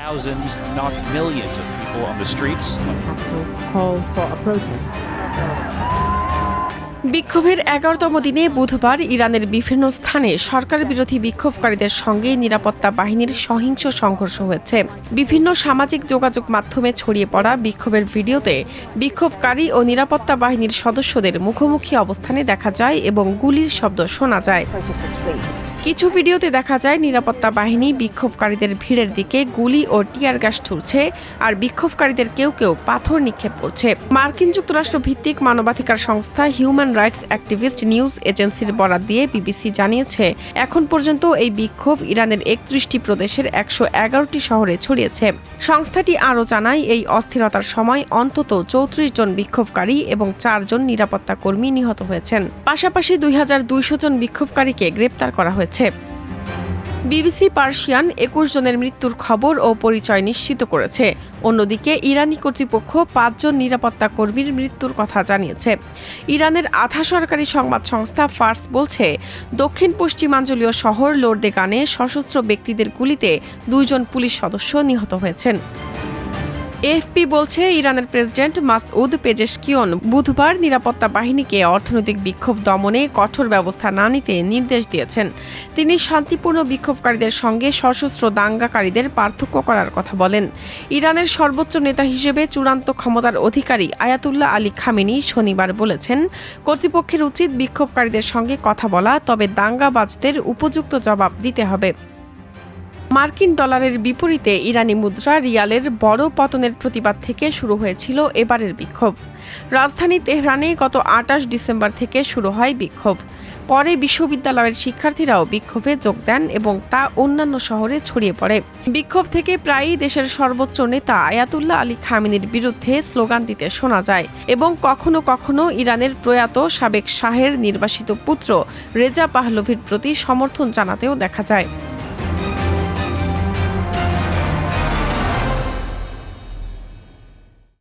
Thousands, not millions of people on the streets. Capital call for a protest. বিক্ষোভের ১১তম দিনে বুধবার ইরানের বিভিন্ন স্থানে সরকার বিরোধী বিক্ষোভকারীদের সঙ্গে নিরাপত্তা বাহিনীর সহিংস সংঘর্ষ হয়েছে। বিভিন্ন সামাজিক যোগাযোগ মাধ্যমে ছড়িয়ে পড়া বিক্ষোভের ভিডিওতে বিক্ষোভকারী ও নিরাপত্তা বাহিনীর সদস্যদের মুখোমুখি অবস্থানে দেখা যায় এবং গুলির শব্দ শোনা যায়। কিছু ভিডিওতে দেখা যায় নিরাপত্তা বাহিনী বিক্ষোভকারীদের ভিড়ের দিকে গুলি ও টিয়ার গ্যাস ছুড়ছে, আর বিক্ষোভকারীদের কেউ কেউ পাথর নিক্ষেপ করছে। মার্কিন যুক্তরাষ্ট্র ভিত্তিক মানবাধিকার সংস্থা হিউম্যান রাইটস অ্যাক্টিভিস্ট নিউজ এজেন্সির বরাত দিয়ে বিবিসি জানিয়েছে, এখন পর্যন্ত এই বিক্ষোভ ইরানের ৩১টি প্রদেশের ১১১টি শহরে ছড়িয়েছে। সংস্থাটি আরও জানায়, এই অস্থিরতার সময় অন্তত ৩৪ জন বিক্ষোভকারী এবং ৪ জন নিরাপত্তা কর্মী নিহত হয়েছেন। পাশাপাশি ২২০০ জন বিক্ষোভকারীকে গ্রেপ্তার করা হয়েছে। বিবিসি পার্সিয়ান ২১ জনের মৃত্যুর খবর ও পরিচয় নিশ্চিত করেছে। অন্যদিকে ইরানি কর্তৃপক্ষ ৫ জন নিরাপত্তা কর্মীর মৃত্যুর কথা জানিয়েছে। ইরানের আধা সরকারি সংবাদ সংস্থা ফার্স বলছে, দক্ষিণ পশ্চিমাঞ্চলীয় শহর লোরদেগানে সশস্ত্র ব্যক্তিদের গুলিতে ২ জন পুলিশ সদস্য নিহত হয়েছেন। এএফপি বলছে, ইরানের প্রেসিডেন্ট মাসউদ পেজেশকিয়ন বুধবার নিরাপত্তা বাহিনীকে অর্থনৈতিক বিক্ষোভ দমনে কঠোর ব্যবস্থা না নিতে নির্দেশ দিয়েছেন। তিনি শান্তিপূর্ণ বিক্ষোভকারীদের সঙ্গে সশস্ত্র দাঙ্গাকারীদের পার্থক্য করার কথা বলেন। ইরানের সর্বোচ্চ নেতা হিসেবে চূড়ান্ত ক্ষমতার অধিকারী আয়াতুল্লাহ আলী খামেনি শনিবার বলেছেন, কর্তৃপক্ষের উচিত বিক্ষোভকারীদের সঙ্গে কথা বলা, তবে দাঙ্গাবাজদের উপযুক্ত জবাব দিতে হবে। মার্কিন ডলারের বিপরীতে ইরানি মুদ্রা রিয়ালের বড় পতনের প্রতিবাদ থেকে শুরু হয়েছিল এবারের বিক্ষোভ। রাজধানী তেহরানে গত ২৮ ডিসেম্বর থেকে শুরু হয় বিক্ষোভ। পরে বিশ্ববিদ্যালয়ের শিক্ষার্থীরাও বিক্ষোভে যোগ দেন এবং তা অন্যান্য শহরে ছড়িয়ে পড়ে। বিক্ষোভ থেকে প্রায়ই দেশের সর্বোচ্চ নেতা আয়াতুল্লাহ আলী খামেনির বিরুদ্ধে স্লোগান দিতে শোনা যায় এবং কখনো কখনো ইরানের প্রয়াত সাবেক শাহের নির্বাসিত পুত্র রেজা পাহলভির প্রতি সমর্থন জানাতেও দেখা যায়।